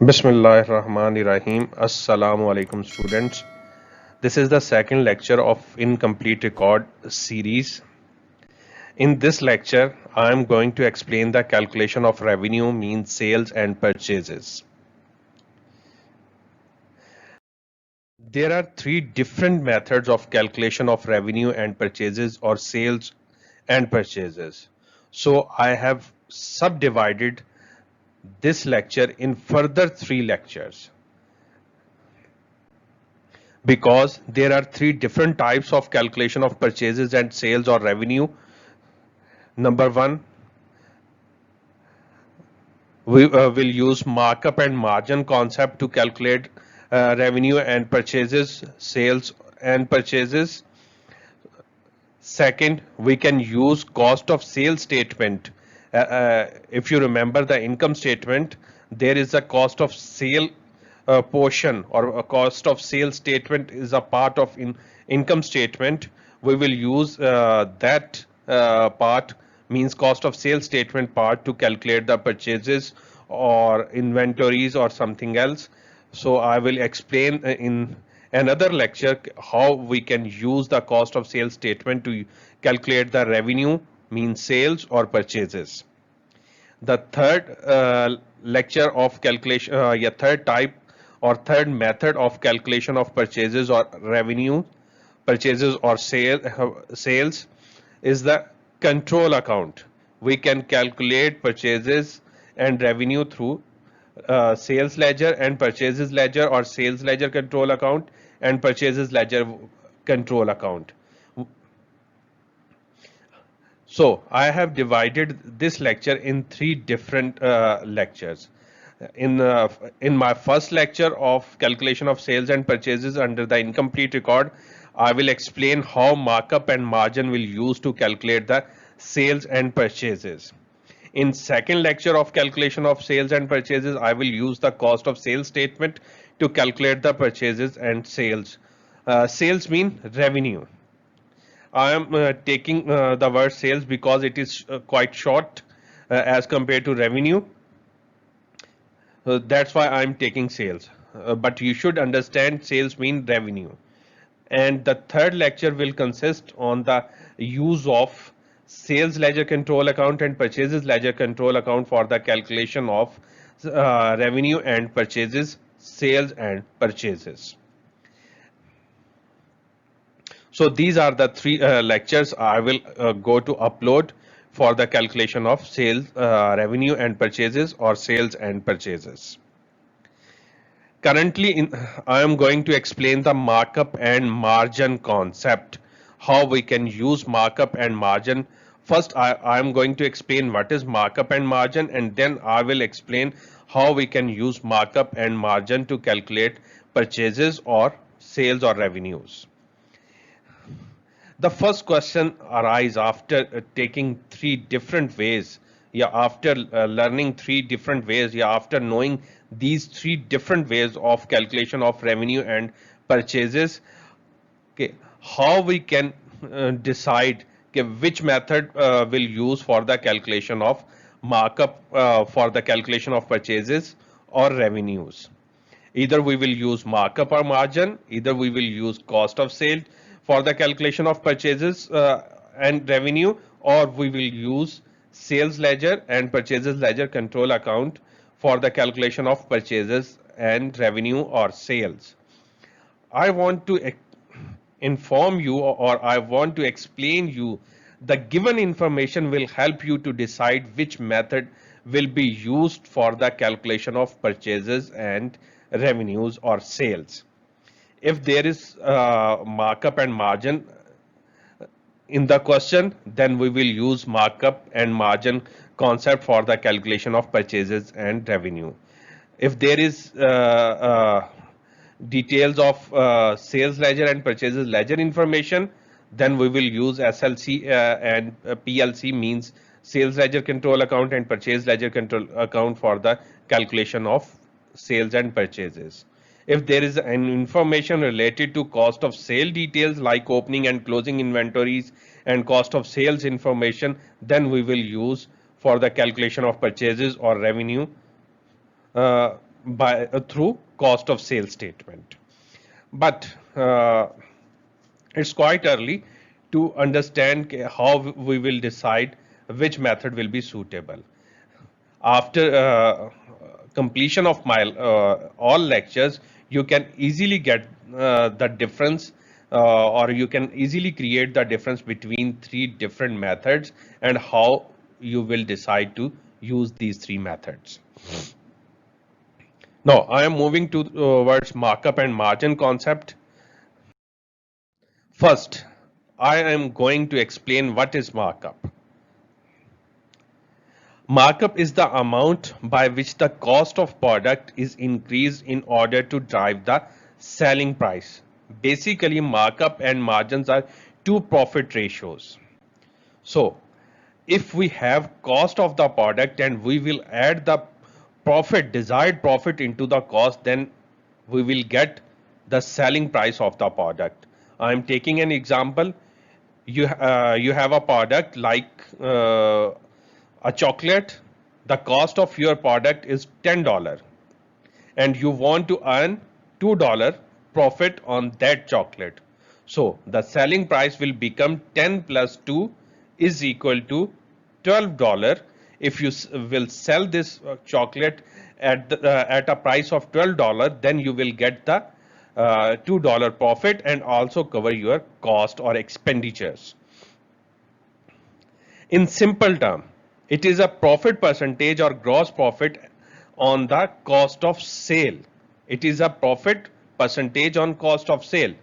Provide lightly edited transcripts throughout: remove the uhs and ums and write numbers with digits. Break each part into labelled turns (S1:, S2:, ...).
S1: Bismillahirrahmanirrahim. Assalamu alaikum, students. This is the second lecture of Incomplete Record series. In this lecture, I am going to explain the calculation of revenue, means sales and purchases. There are three different methods of calculation of revenue and purchases or sales and purchases. So I have subdivided this lecture in further three lectures, because there are three different types of calculation of purchases and sales or revenue. Number one, we will use markup and margin concept to calculate revenue and purchases, sales and purchases. Second, we can use cost of sales statement. If you remember the income statement, there is a cost of sale portion, or a cost of sales statement is a part of income statement. We will use that part, means cost of sales statement part, to calculate the purchases or inventories or something else. So I will explain in another lecture how we can use the cost of sales statement to calculate the revenue, means sales or purchases. The third lecture of calculation, third type or third method of calculation of purchases or revenue, purchases or sales, is the control account. We can calculate purchases and revenue through sales ledger and purchases ledger, or sales ledger control account and purchases ledger control account. So I have divided this lecture in three different lectures. In my first lecture of calculation of sales and purchases under the incomplete record, I will explain how markup and margin will use to calculate the sales and purchases. In second lecture of calculation of sales and purchases, I will use the cost of sales statement to calculate the purchases and sales. Sales mean revenue. I am taking the word sales because it is quite short as compared to revenue. That's why I'm taking sales. But you should understand sales mean revenue. And the third lecture will consist on the use of sales ledger control account and purchases ledger control account for the calculation of revenue and purchases, sales and purchases. So these are the three lectures I will go to upload for the calculation of sales, revenue and purchases, or sales and purchases. Currently, I am going to explain the markup and margin concept, how we can use markup and margin. First, I am going to explain what is markup and margin, and then I will explain how we can use markup and margin to calculate purchases or sales or revenues. The first question arises after taking three different ways. Yeah, after learning three different ways, yeah, after knowing these three different ways of calculation of revenue and purchases, okay, how we can decide, okay, which method will use for the calculation of markup, for the calculation of purchases or revenues. Either we will use markup or margin, either we will use cost of sale for the calculation of purchases and revenue, or we will use sales ledger and purchases ledger control account for the calculation of purchases and revenue or sales. I want to inform you, or I want to explain you, the given information will help you to decide which method will be used for the calculation of purchases and revenues or sales. If there is markup and margin in the question, then we will use markup and margin concept for the calculation of purchases and revenue. If there is details of sales ledger and purchases ledger information, then we will use SLC and PLC, means sales ledger control account and purchase ledger control account for the calculation of sales and purchases. If there is an information related to cost of sale details like opening and closing inventories and cost of sales information, then we will use for the calculation of purchases or revenue by through cost of sales statement. But it's quite early to understand how we will decide which method will be suitable. After completion of my all lectures, you can easily get the difference, or you can easily create the difference between three different methods and how you will decide to use these three methods. Now I am moving towards markup and margin concept. First, I am going to explain what is markup. Markup is the amount by which the cost of product is increased in order to drive the selling price. Basically, markup and margins are two profit ratios. So, if we have cost of the product and we will add the profit, desired profit into the cost, then we will get the selling price of the product. I am taking an example. You have a product like a chocolate. The cost of your product is $10 and you want to earn $2 profit on that chocolate. So the selling price will become 10 plus 2 is equal to $12. If you will sell this chocolate at a price of $12, then you will get the $2 profit and also cover your cost or expenditures. In simple term, it is a profit percentage or gross profit on the cost of sale. It is a profit percentage on cost of sale.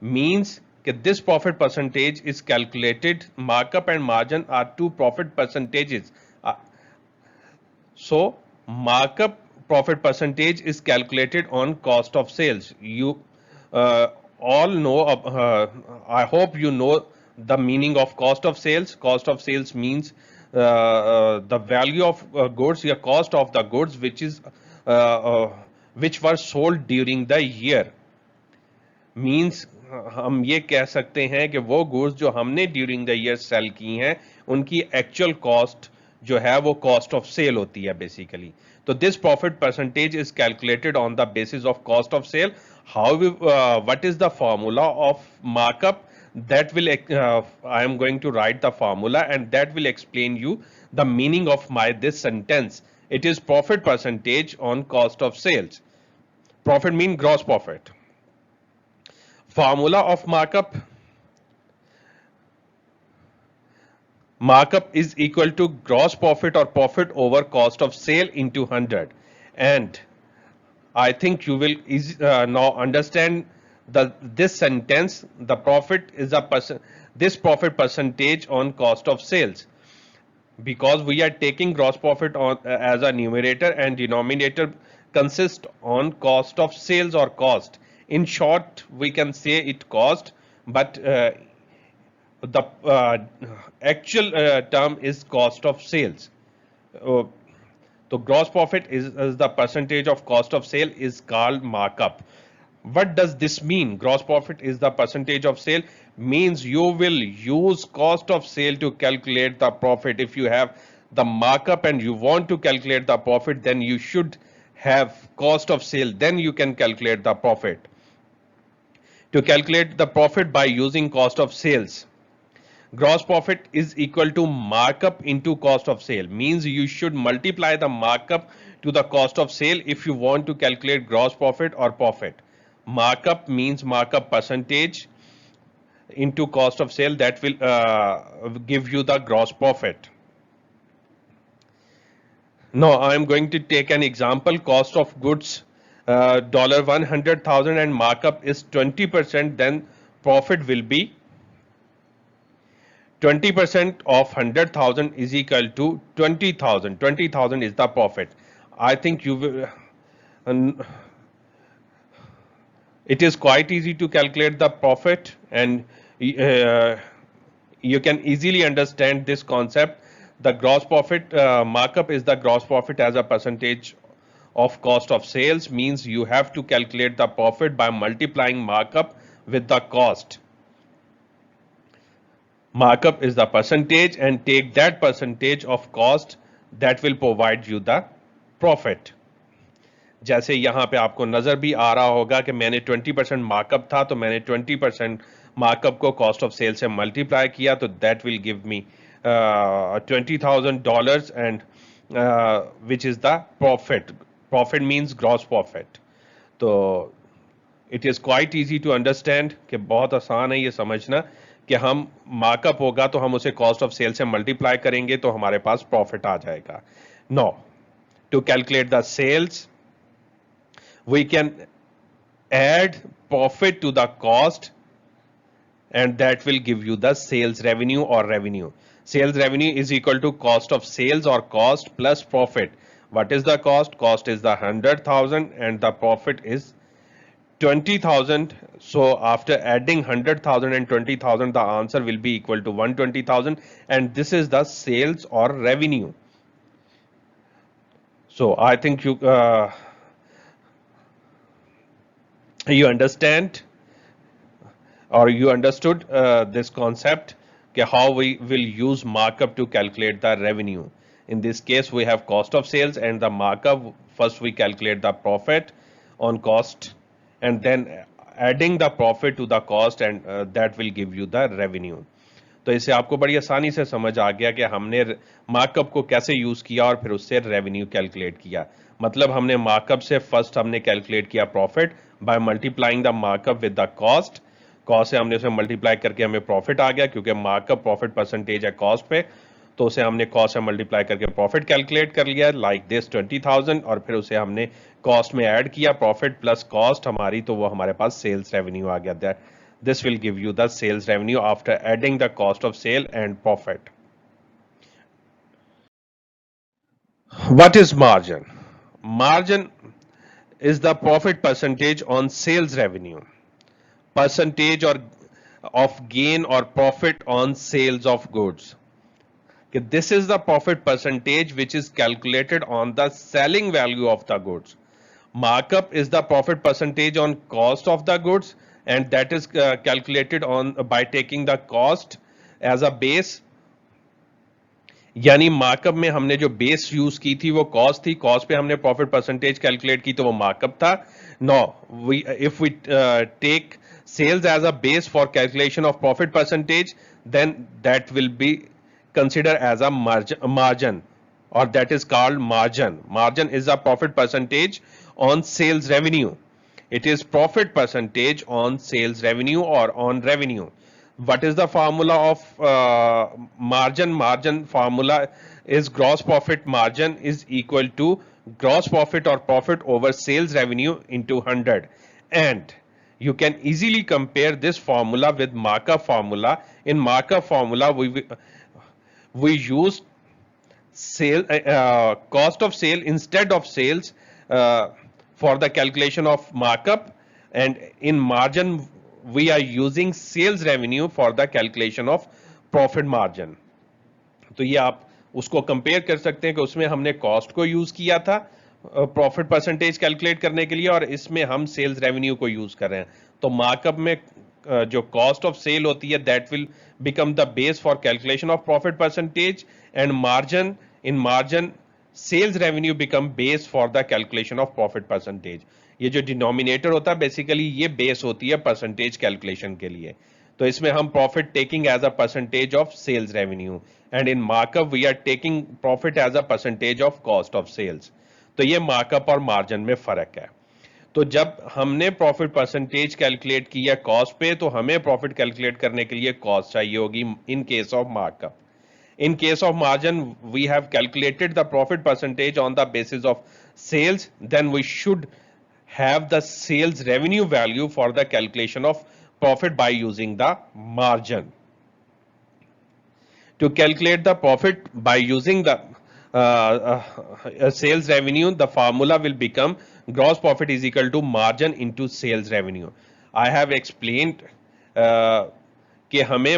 S1: Means that this profit percentage is calculated. Markup and margin are two profit percentages. So markup profit percentage is calculated on cost of sales. You all know, I hope you know the meaning of cost of sales. Cost of sales means the value of goods, या cost of the goods which were sold during the year. Means हम ये कह सकते हैं कि वो goods जो हमने ड्यूरिंग द ईयर सेल की हैं उनकी एक्चुअल कॉस्ट जो है वो कॉस्ट ऑफ सेल होती है बेसिकली. तो this profit percentage is calculated on the basis of cost of sale. How what is the formula of markup? That will I am going to write the formula and that will explain you the meaning of my this sentence. It is profit percentage on cost of sales. Profit mean gross profit. Formula of markup: markup is equal to gross profit or profit over cost of sale into 100. And I think you will now understand this sentence. The profit is this profit percentage on cost of sales, because we are taking gross profit on as a numerator and denominator consists on cost of sales or cost. In short, we can say it cost, but the actual term is cost of sales. So gross profit is the percentage of cost of sale is called markup. What does this mean? Gross profit is the percentage of sale means you will use cost of sale to calculate the profit. If you have the markup and you want to calculate the profit, then you should have cost of sale, then you can calculate the profit. To calculate the profit by using cost of sales, gross profit is equal to markup into cost of sale. Means you should multiply the markup to the cost of sale if you want to calculate gross profit or profit. Markup means markup percentage into cost of sale, that will give you the gross profit. Now I am going to take an example. Cost of goods $100,000 and markup is 20%, then profit will be 20% of 100,000 is equal to 20,000. 20,000 is the profit. I think you will. It is quite easy to calculate the profit, and you can easily understand this concept. The gross profit markup is the gross profit as a percentage of cost of sales. Means you have to calculate the profit by multiplying markup with the cost. Markup is the percentage and take that percentage of cost, that will provide you the profit. जैसे यहाँ पे आपको नजर भी आ रहा होगा कि मैंने 20% मार्कअप था, तो मैंने 20% मार्कअप को कॉस्ट ऑफ सेल से मल्टीप्लाई किया, तो that will give me $20,000 and which is the profit. Profit means gross profit. तो it is quite easy to understand कि बहुत आसान है ये समझना कि हम मार्कअप होगा तो हम उसे कॉस्ट ऑफ सेल से मल्टीप्लाई करेंगे तो हमारे पास प्रॉफिट आ जाएगा. No, to calculate the sales we can add profit to the cost, and that will give you the sales revenue or revenue. Sales revenue is equal to cost of sales or cost plus profit. What is the cost? Cost is the 100,000 and the profit is 20,000. So after adding 100,000 and 20,000, the answer will be equal to 120,000, and this is the sales or revenue. So I think you understand, or you understood this concept, how we will use markup to calculate the revenue. In this case, we have cost of sales and the markup. First, we calculate the profit on cost, and then adding the profit to the cost, and that will give you the revenue. तो इससे आपको बड़ी आसानी से समझ आ गया कि हमने मार्कअप को कैसे यूज किया और फिर उससे रेवेन्यू कैलकुलेट किया. मतलब हमने मार्कअप से फर्स्ट हमने कैलकुलेट किया profit by multiplying the markup with the cost. Cost से हमने उसे मल्टीप्लाई करके हमें प्रॉफिट आ गया, क्योंकि मार्कअप प्रॉफिट परसेंटेज है कॉस्ट पे, तो उसे हमने कॉस्ट से मल्टीप्लाई करके प्रॉफिट कैलकुलेट कर लिया लाइक दिस 20,000, और फिर उसे हमने कॉस्ट में ऐड किया, प्रॉफिट प्लस कॉस्ट हमारी, तो वो हमारे पास सेल्स रेवेन्यू आ गया. This will give you the sales revenue after adding the cost of sale and profit. What is margin? Margin is the profit percentage on sales revenue. Percentage or of gain or profit on sales of goods. This is the profit percentage which is calculated on the selling value of the goods. Markup is the profit percentage on cost of the goods, and that is calculated on by taking the cost as a base. यानी markup में हमने जो base use की थी वो cost थी, cost पे हमने प्रॉफिट परसेंटेज कैलकुलेट की तो वो मार्कअप था. No, if we take sales as a base for calculation of profit percentage, then that will be considered as a margin, or that is called margin. Margin is a profit percentage on sales revenue. It is profit percentage on sales revenue or on revenue. What is the formula of margin? Margin formula is gross profit margin is equal to gross profit or profit over sales revenue into 100. And you can easily compare this formula with markup formula. In markup formula, we use sale cost of sale instead of sales for the calculation of markup, and in margin we are using sales revenue for the calculation of profit margin. तो ये आप उसको compare कर सकते हैं कि उसमें हमने कॉस्ट को यूज किया था प्रॉफिट परसेंटेज कैलकुलेट करने के लिए, और इसमें हम सेल्स रेवेन्यू को यूज कर रहे हैं. तो मार्कअप में जो कॉस्ट ऑफ सेल होती है that will become the base for calculation of profit percentage, and in margin sales revenue become base for the calculation of profit percentage. ये जो डिनोमिनेटर होता है बेसिकली ये बेस होती है परसेंटेज कैलकुलेशन के लिए. तो इसमें हम profit taking as a percentage of sales revenue, and in markup we are taking profit as a percentage of cost of sales. तो ये मार्कअप और मार्जिन में फर्क है. तो जब हमने प्रॉफिट परसेंटेज कैलकुलेट किया कॉस्ट पे, तो हमें प्रॉफिट कैलकुलेट करने के लिए कॉस्ट चाहिए होगी in case of markup. In case of margin we have calculated the profit percentage on the basis of sales, then we should have the sales revenue value for the calculation of profit by using the margin. To calculate the profit by using the sales revenue, the formula will become gross profit is equal to margin into sales revenue. I have explained कि हमें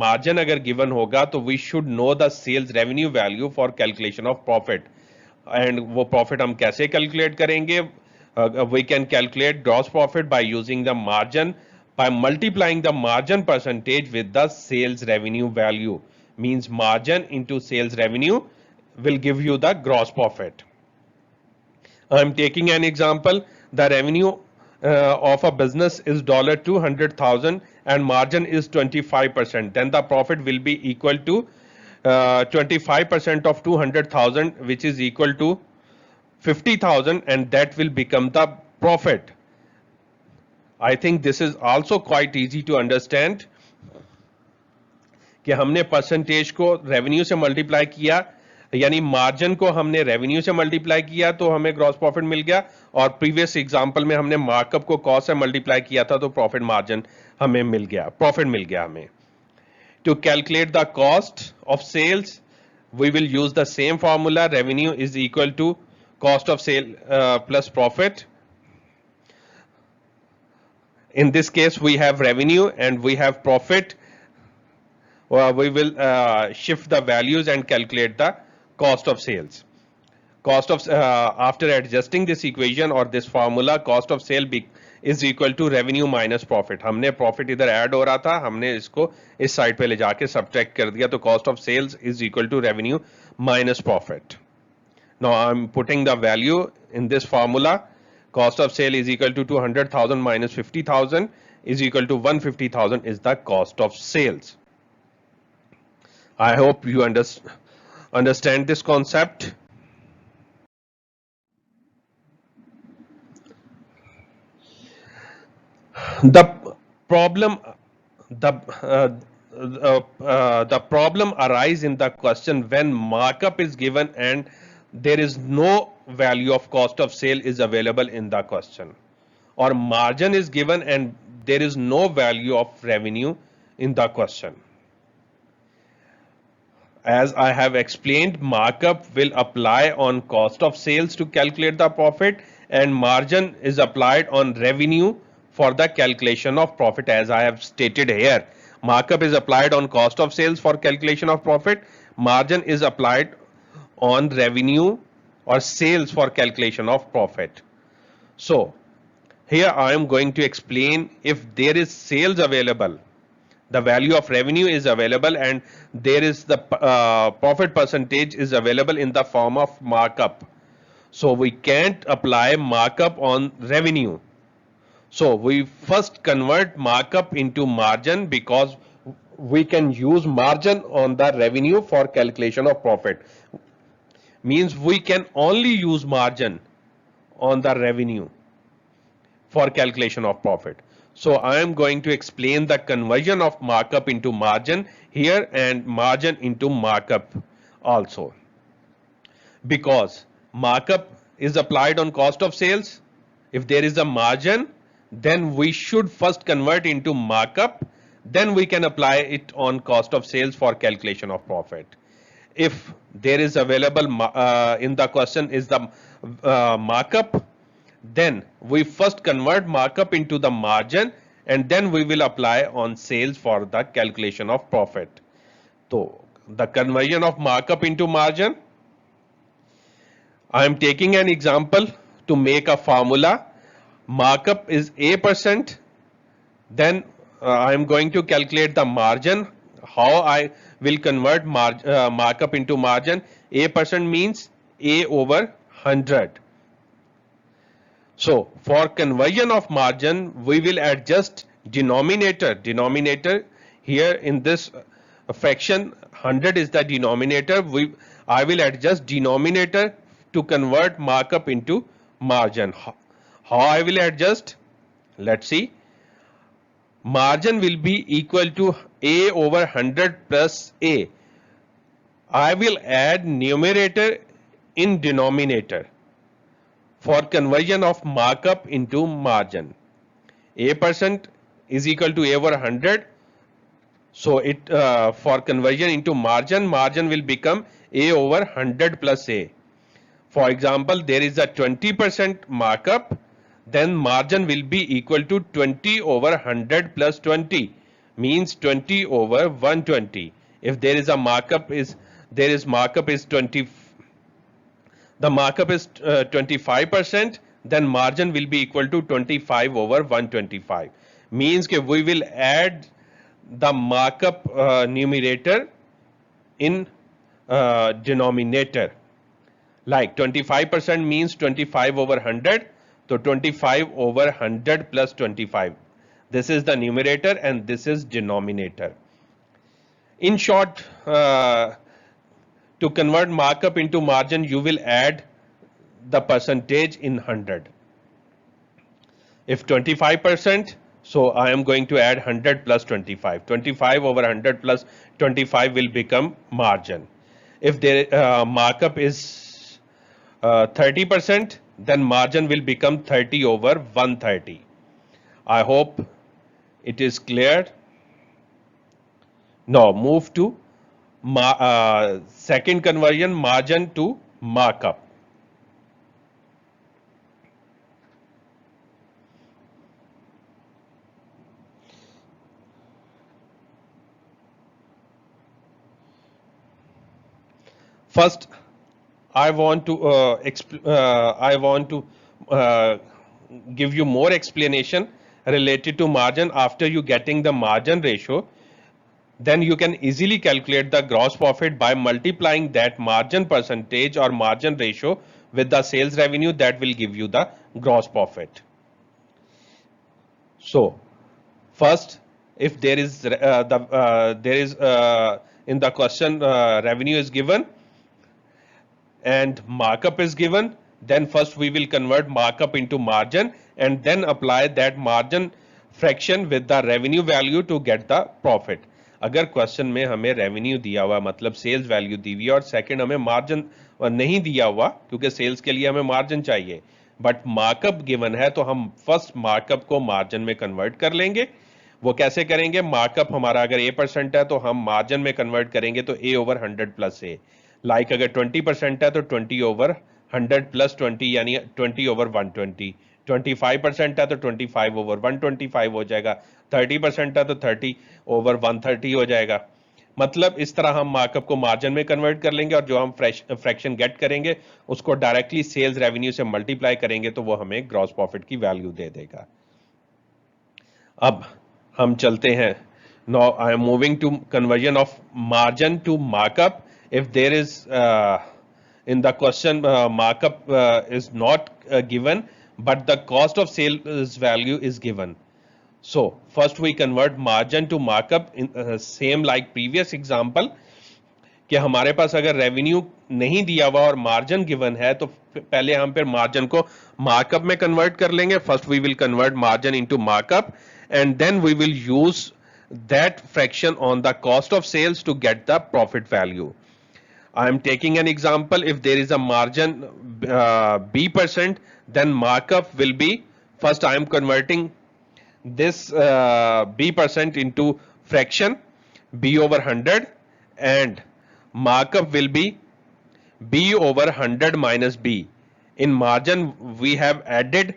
S1: margin अगर given होगा तो we should know the sales revenue value for calculation of profit. And वो profit हम कैसे calculate करेंगे? We can calculate gross profit by using the margin by multiplying the margin percentage with the sales revenue value. Means margin into sales revenue will give you the gross profit. I'm taking an example. The revenue of a business is $200,000 and margin is 25%. Then the profit will be equal to 25% of 200,000, which is equal to 50,000, and that will become the profit. I think this is also quite easy to understand कि हमने percentage को revenue से multiply किया, यानी margin को हमने revenue से multiply किया तो हमें ग्रॉस प्रॉफिट मिल गया, और प्रीवियस एग्जांपल में हमने मार्कअप को कॉस्ट से मल्टीप्लाई किया था तो प्रॉफिट मार्जिन हमें मिल गया, प्रॉफिट मिल गया हमें. To calculate the cost of sales, we will use the same formula. Revenue is equal to cost of sale plus profit. In this case, we have revenue and we have profit. We will shift the values and calculate the cost of sales. Cost of after adjusting this equation or this formula, cost of sale is equal to revenue minus profit. हमने profit इधर add हो रहा था, हमने इसको इस side पे ले जाके subtract कर दिया, तो cost of sales is equal to revenue minus profit. Now I'm putting the value in this formula. Cost of sale is equal to 200,000 minus 50,000 is equal to 150,000 is the cost of sales. I hope you understand this concept. The problem the problem arises in the question when markup is given and there is no value of cost of sale is available in the question, or margin is given and there is no value of revenue in the question. As I have explained, markup will apply on cost of sales to calculate the profit, and margin is applied on revenue for the calculation of profit. As I have stated here, markup is applied on cost of sales for calculation of profit, margin is applied on revenue or sales for calculation of profit. So here I am going to explain, if there is sales available, the value of revenue is available, and there is the profit percentage is available in the form of markup. So we can't apply markup on revenue. So we first convert markup into margin, because we can use margin on the revenue for calculation of profit. Means we can only use margin on the revenue for calculation of profit. So I am going to explain the conversion of markup into margin here and margin into markup also. Because markup is applied on cost of sales, if there is a margin, then we should first convert into markup, then we can apply it on cost of sales for calculation of profit. If there is available in the question is the markup, then we first convert markup into the margin and then we will apply on sales for the calculation of profit. So the conversion of markup into margin, I am taking an example to make a formula. Markup is A%, then I am going to calculate the margin. How I will convert markup into margin? A% means A over 100. So for conversion of margin, we will adjust denominator. Denominator here in this fraction, 100 is the denominator. I will adjust denominator to convert markup into margin. How I will adjust? Let's see. Margin will be equal to A over 100 plus A. I will add numerator in denominator for conversion of markup into margin. A% is equal to A over 100. So it for conversion into margin, margin will become A over 100 plus A. For example, there is a 20% markup, then margin will be equal to 20 over 100 plus 20, means 20 over 120. If there is a markup is 20, the markup is 25%, then margin will be equal to 25 over 125. Means that we will add the markup numerator in denominator. Like 25% means 25 over 100, so 25 over 100 plus 25. This is the numerator and this is denominator. In short, to convert markup into margin, you will add the percentage in 100. If 25%, so I am going to add 100 plus 25. 25 over 100 plus 25 will become margin. If the markup is 30%, then margin will become 30 over 130. I hope it is clear. Now move to second conversion, margin to markup. First, I want to uh, give you more explanation related to margin. After you getting the margin ratio, then you can easily calculate the gross profit by multiplying that margin percentage or margin ratio with the sales revenue. That will give you the gross profit. So first, if there is in the question revenue is given and markup is given, then first we will convert markup into margin and then apply that margin fraction with the revenue value to get the profit. अगर question में हमें revenue दिया हुआ मतलब sales value दी हुई है और second हमें मार्जिन नहीं दिया हुआ क्योंकि सेल्स के लिए हमें मार्जिन चाहिए बट मार्कअप गिवन है तो हम फर्स्ट मार्कअप को मार्जिन में कन्वर्ट कर लेंगे. वो कैसे करेंगे? मार्कअप हमारा अगर A% है तो हम मार्जिन में कन्वर्ट करेंगे तो A over 100 plus A. Like अगर 20% है तो 20 ओवर 100 प्लस 20 यानी 20 ओवर 120. 25% है तो 25 ओवर 125 हो जाएगा. 30% है तो 30 ओवर 130 हो जाएगा. मतलब इस तरह हम मार्कअप को मार्जिन में कन्वर्ट कर लेंगे और जो हम फ्रैक्शन गेट करेंगे उसको डायरेक्टली सेल्स रेवेन्यू से मल्टीप्लाई करेंगे तो वो हमें ग्रॉस प्रॉफिट की वैल्यू दे देगा. अब हम चलते हैं. Now I am moving to conversion of margin to markup. If there is in the question markup is not given, but the cost of sales value is given. So first we convert margin to markup in same like previous example. कि हमारे पास अगर revenue नहीं दिया हुआ और margin given है तो पहले हम फिर मार्जिन को मार्कअप में कन्वर्ट कर लेंगे. First we will convert margin into markup and then we will use that fraction on the cost of sales to get the profit value. I am taking an example. If there is a margin B%, then markup will be first I am converting this B% into fraction B over 100 and markup will be B over 100 minus B. In margin we have added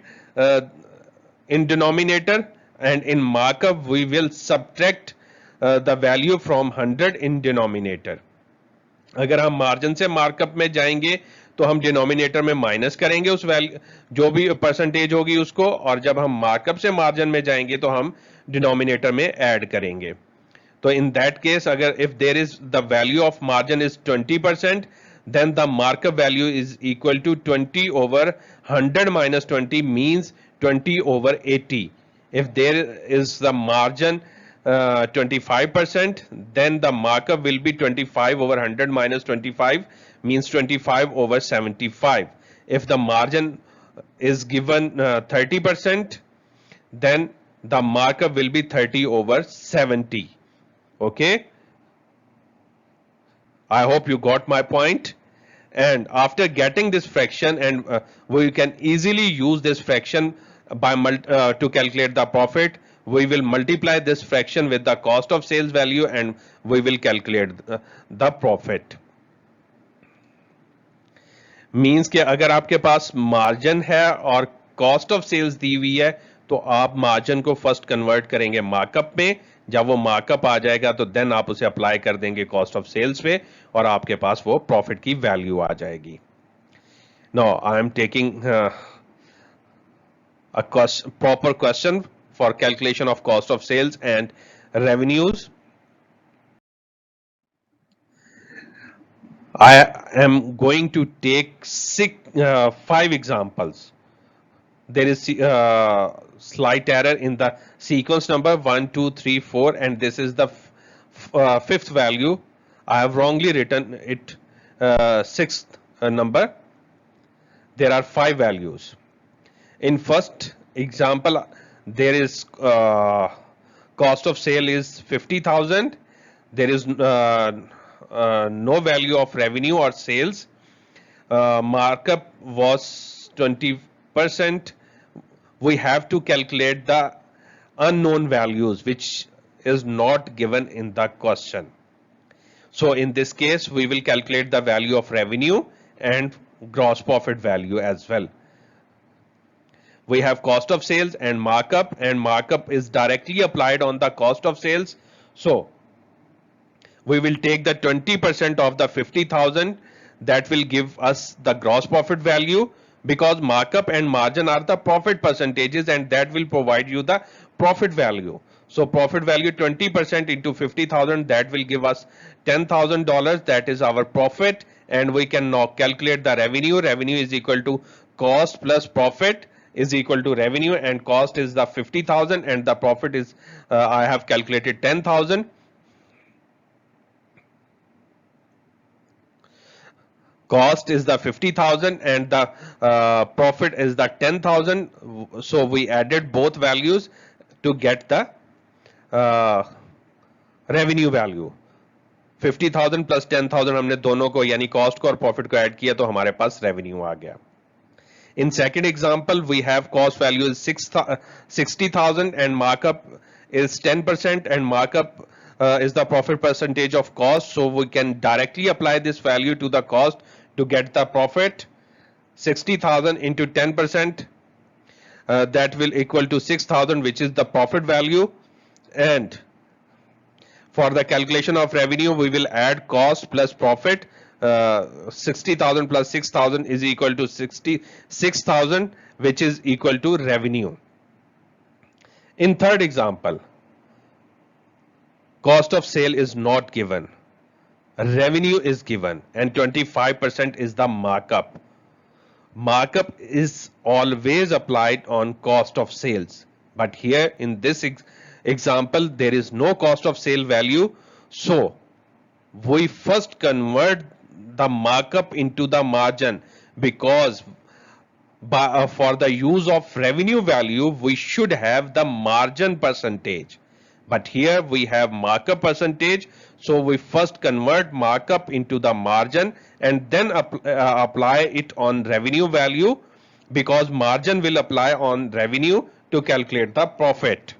S1: in denominator and in markup we will subtract the value from 100 in denominator. अगर हम margin से markup में जाएंगे तो हम denominator में minus करेंगे उस वैल्यू जो भी परसेंटेज होगी उसको और जब हम मार्कअप से मार्जिन में जाएंगे तो हम डिनोमिनेटर में ऐड करेंगे. तो in that case अगर if there is the value of margin is 20% then the markup value is equal to 20 over 100 minus 20 means 20 over 80. If there is the margin 25% then the markup will be 25 over 100 minus 25 means 25 over 75. If the margin is given 30% then the markup will be 30 over 70. Okay, I hope you got my point. And after getting this fraction and we can easily use this fraction by to calculate the profit. We will multiply this fraction with the cost of sales value and we will calculate the profit. Means कि अगर आपके पास margin है और cost of sales दी हुई है तो आप margin को फर्स्ट कन्वर्ट करेंगे मार्कअप में. जब वो मार्कअप आ जाएगा तो देन आप उसे अप्लाई कर देंगे कॉस्ट ऑफ सेल्स पे और आपके पास वो प्रॉफिट की वैल्यू आ जाएगी. Now I am taking a proper question for calculation of cost of sales and revenues. I am going to take five examples. There is slight error in the sequence number 1, 2, 3, 4, and this is the fifth value. I have wrongly written it sixth number. There are five values. In first example, there is cost of sale is 50,000. There is no value of revenue or sales. Markup was 20%. We have to calculate the unknown values which is not given in the question. So in this case, we will calculate the value of revenue and gross profit value as well. We have cost of sales and markup is directly applied on the cost of sales. So we will take the 20% of the 50,000, that will give us the gross profit value, because markup and margin are the profit percentages and that will provide you the profit value. So profit value 20% into 50,000, that will give us $10,000. That is our profit, and we can now calculate the revenue. Revenue is equal to cost plus profit is equal to revenue, and cost is the 50,000 and the profit is I have calculated 10,000. Cost is the 50,000 and the profit is the 10,000. So we added both values to get the revenue value. 50,000 plus 10,000 हमने दोनों को यानी cost को और profit को add किया तो हमारे पास रेवेन्यू आ गया. In second example, we have cost value is 60,000 and markup is 10%, and markup is the profit percentage of cost. So we can directly apply this value to the cost to get the profit. 60,000 into 10%, that will equal to 6,000, which is the profit value. And for the calculation of revenue, we will add cost plus profit. 60,000 plus 6,000 is equal to 66,000, which is equal to revenue. In third example, cost of sale is not given, revenue is given, and 25% is the markup. Markup is always applied on cost of sales, but here in this example there is no cost of sale value. So we first convert the markup into the margin, because for the use of revenue value we should have the margin percentage, but here we have markup percentage. So we first convert markup into the margin and then apply it on revenue value, because margin will apply on revenue to calculate the profit.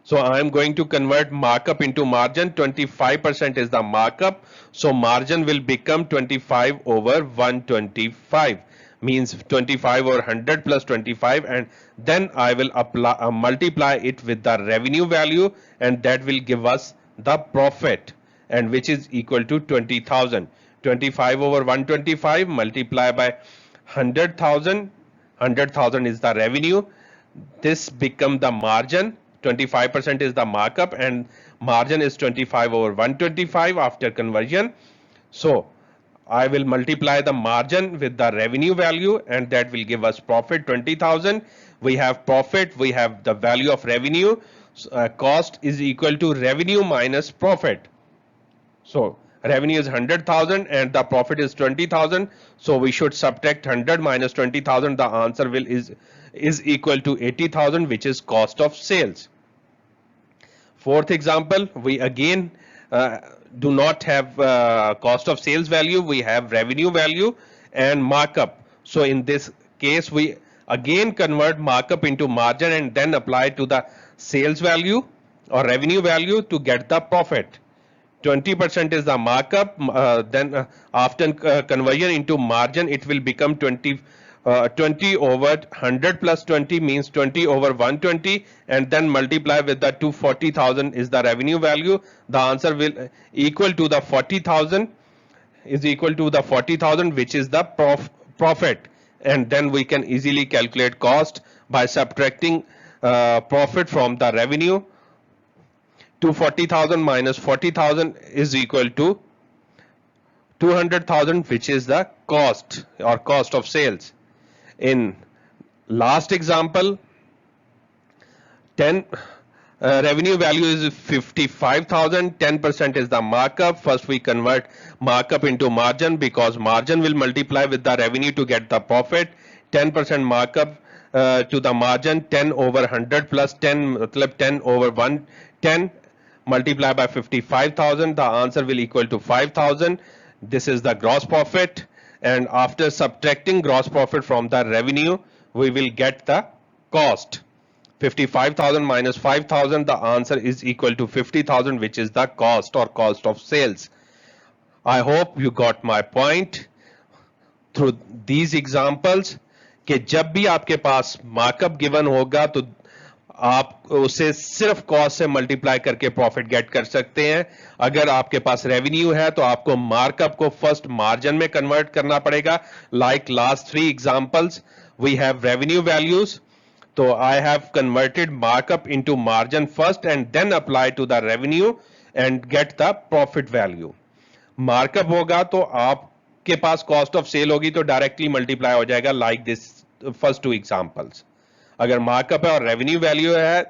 S1: So I am going to convert markup into margin. 25% is the markup. So margin will become 25 over 125, means 25 over 100 plus 25, and then I will apply, multiply it with the revenue value, and that will give us the profit, and which is equal to 20,000. 25 over 125 multiply by 100,000. 100,000 is the revenue. This become the margin. 25% is the markup and margin is 25 over 125 after conversion. So I will multiply the margin with the revenue value, and that will give us profit 20,000. We have profit, we have the value of revenue. Cost is equal to revenue minus profit. So revenue is 100,000 and the profit is 20,000. So we should subtract 100 minus 20,000. The answer will is equal to 80,000, which is cost of sales. Fourth example, we again do not have cost of sales value, we have revenue value and markup. So in this case, we again convert markup into margin and then apply to the sales value or revenue value to get the profit. 20% is the markup, then after conversion into margin, it will become 20 over 100 plus 20 means 20 over 120, and then multiply with the 240,000 is the revenue value. The answer will equal to the 40,000, is equal to the 40,000, which is the profit, and then we can easily calculate cost by subtracting profit from the revenue. 240,000 minus 40,000 is equal to 200,000, which is the cost or cost of sales. In last example, 10 revenue value is 55,000, 10% is the markup. First we convert markup into margin because margin will multiply with the revenue to get the profit. 10% markup to the margin, 10 over 100 plus 10 matlab 10 over 1, 10 multiply by 55,000, the answer will equal to 5,000. This is the gross profit, and after subtracting gross profit from the revenue we will get the cost. 55,000 minus 5,000, the answer is equal to 50,000, which is the cost or cost of sales. I hope you got my point through these examples कि जब भी आपके पास markup given होगा तो आप उसे सिर्फ cost से मल्टीप्लाई करके प्रॉफिट गेट कर सकते हैं. अगर आपके पास रेवेन्यू है तो आपको मार्कअप को फर्स्ट मार्जिन में कन्वर्ट करना पड़ेगा. Like last 3 examples we have revenue values. So I have converted markup into margin first and then apply to the revenue and get the profit value. Markup होगा तो आपके पास cost of sale होगी तो directly multiply हो जाएगा like this first 2 examples. अगर markup है और revenue value है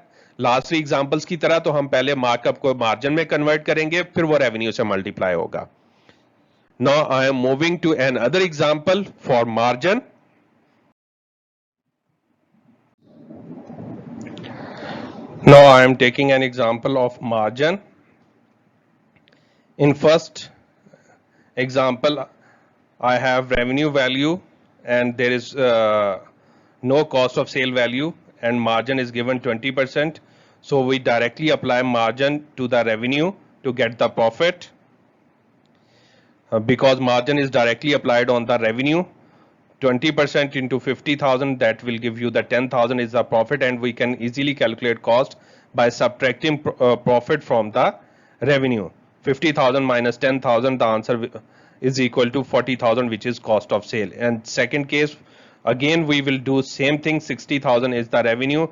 S1: last 3 examples की तरह तो हम पहले markup को margin में convert करेंगे फिर वो revenue से multiply होगा. Now I am moving to another example for margin. Now I am taking an example of margin. In first example, I have revenue value and there is no cost of sale value and margin is given 20%. So we directly apply margin to the revenue to get the profit. Because margin is directly applied on the revenue, 20% into 50,000, that will give you the 10,000 is the profit, and we can easily calculate cost by subtracting profit from the revenue. 50,000 minus 10,000, the answer is equal to 40,000, which is cost of sale. And second case, again we will do same thing. 60,000 is the revenue,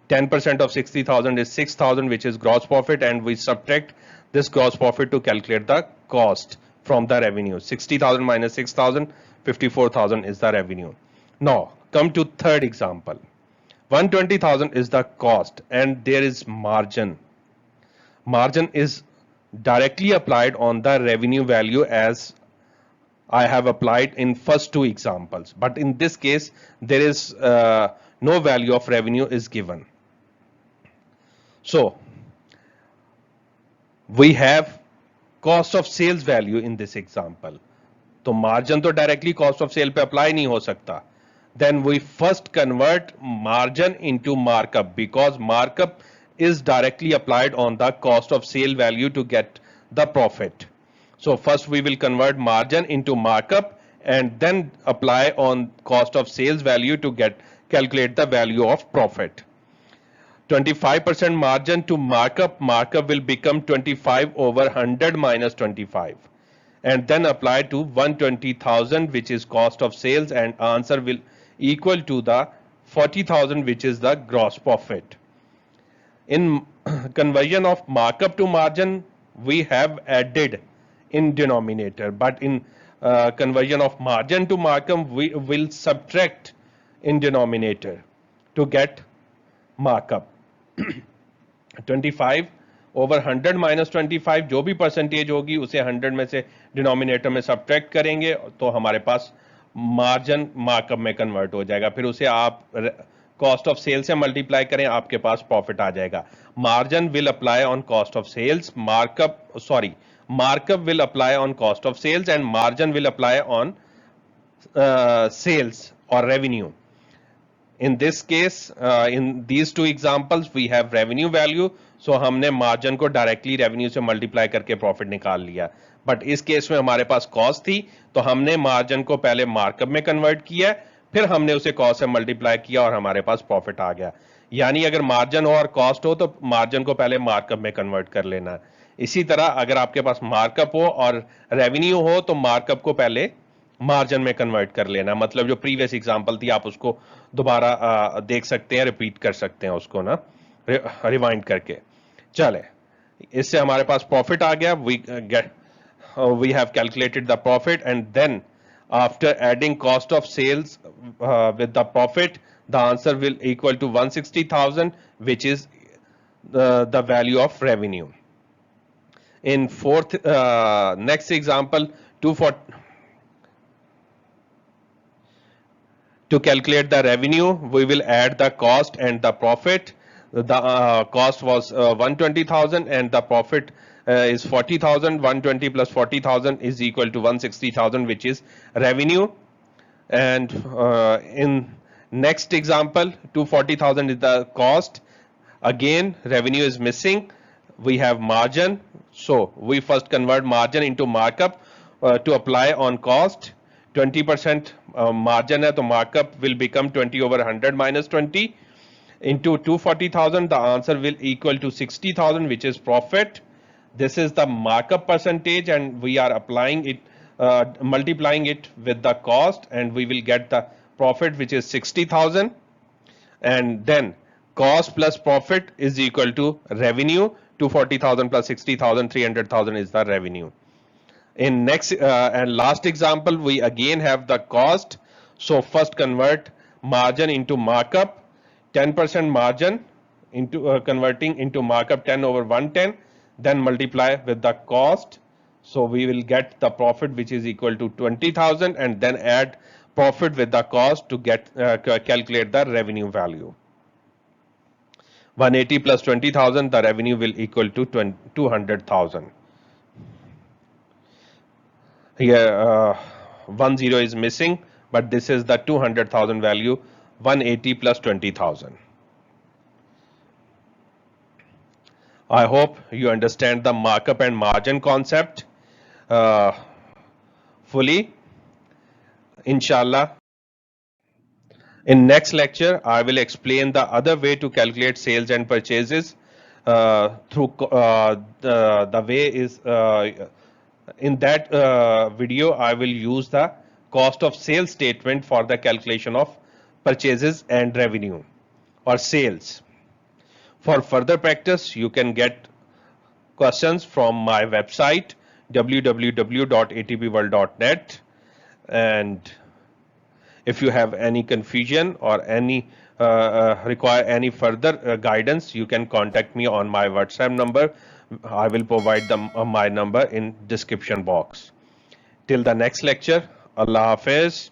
S1: 10% of 60,000 is 6,000, which is gross profit, and we subtract this gross profit to calculate the cost from the revenue. 60,000 minus 6,000, 54,000 is the revenue. Now come to third example. 120,000 is the cost and there is margin. Margin is directly applied on the revenue value as I have applied in first 2 examples, but in this case there is no value of revenue is given. So we have cost of sales value in this example. तो margin तो directly cost of sale पे apply नहीं हो सकता. Then we first convert margin into markup because markup is directly applied on the cost of sale value to get the profit. So first we will convert margin into markup and then apply on cost of sales value to calculate the value of profit. 25% margin to markup will become 25 over 100 minus 25. And then apply to 120,000, which is cost of sales, and answer will equal to the 40,000, which is the gross profit. In conversion of markup to margin, we have added in denominator, but in conversion of margin to markup, we will subtract in denominator to get markup. 25 over 100 minus 25, जो भी percentage होगी उसे 100 में से denominator में subtract करेंगे तो हमारे पास मार्जिन मार्कअप में कन्वर्ट हो जाएगा. फिर उसे आप कॉस्ट ऑफ सेल से मल्टीप्लाई करें, आपके पास प्रॉफिट आ जाएगा. Margin will apply on cost of sales, markup will apply on cost of sales and margin will apply on sales और revenue. In this case, in these 2 examples, we have revenue value. So हमने margin को directly revenue से multiply करके profit निकाल लिया. But इस case में हमारे पास कॉस्ट थी तो हमने मार्जिन को पहले मार्कअप में कन्वर्ट किया, फिर हमने उसे कॉस्ट से मल्टीप्लाई किया और हमारे पास प्रॉफिट आ गया. यानी अगर मार्जिन हो और कॉस्ट हो तो मार्जिन को पहले मार्कअप में कन्वर्ट कर लेना. इसी तरह अगर आपके पास मार्कअप हो और रेवेन्यू हो तो मार्कअप को पहले मार्जिन में कन्वर्ट कर लेना. मतलब जो प्रीवियस एग्जांपल थी आप उसको दोबारा देख सकते हैं, रिपीट कर सकते हैं उसको ना, रिवाइंड करके. चले, इससे हमारे पास प्रॉफिट आ गया. we have calculated the profit, and then after adding cost of sales with the profit, the answer will equal to 160,000, which is the value of revenue. In next example, 240. To calculate the revenue, we will add the cost and the profit. The cost was 120,000 and the profit is 40,000. 120 plus 40,000 is equal to 160,000, which is revenue. And in next example, 240,000 is the cost. Again, revenue is missing. We have margin. So we first convert margin into markup to apply on cost. 20% margin है, तो markup will become 20 over 100 minus 20 into 240,000. The answer will equal to 60,000, which is profit. This is the markup percentage, and we are applying it, multiplying it with the cost, and we will get the profit, which is 60,000. And then cost plus profit is equal to revenue. 240,000 plus 60,000, 300,000 is the revenue. In next and last example, we again have the cost. So first convert margin into markup. 10% margin into converting into markup 10 over 110. Then multiply with the cost. So we will get the profit, which is equal to 20,000, and then add profit with the cost to get calculate the revenue value. 180 plus 20,000, the revenue will equal to 200,000. Here 10 is missing, but this is the 200,000 value. 180 plus 20,000. I hope you understand the markup and margin concept fully. Inshallah. In next lecture, I will explain the other way to calculate sales and purchases through the way is in that video I will use the cost of sales statement for the calculation of purchases and revenue or sales. For further practice, you can get questions from my website www.atpworld.net, and if you have any confusion or any require any further guidance, you can contact me on my WhatsApp number. I will provide my number in description box. Till the next lecture, Allah Hafiz.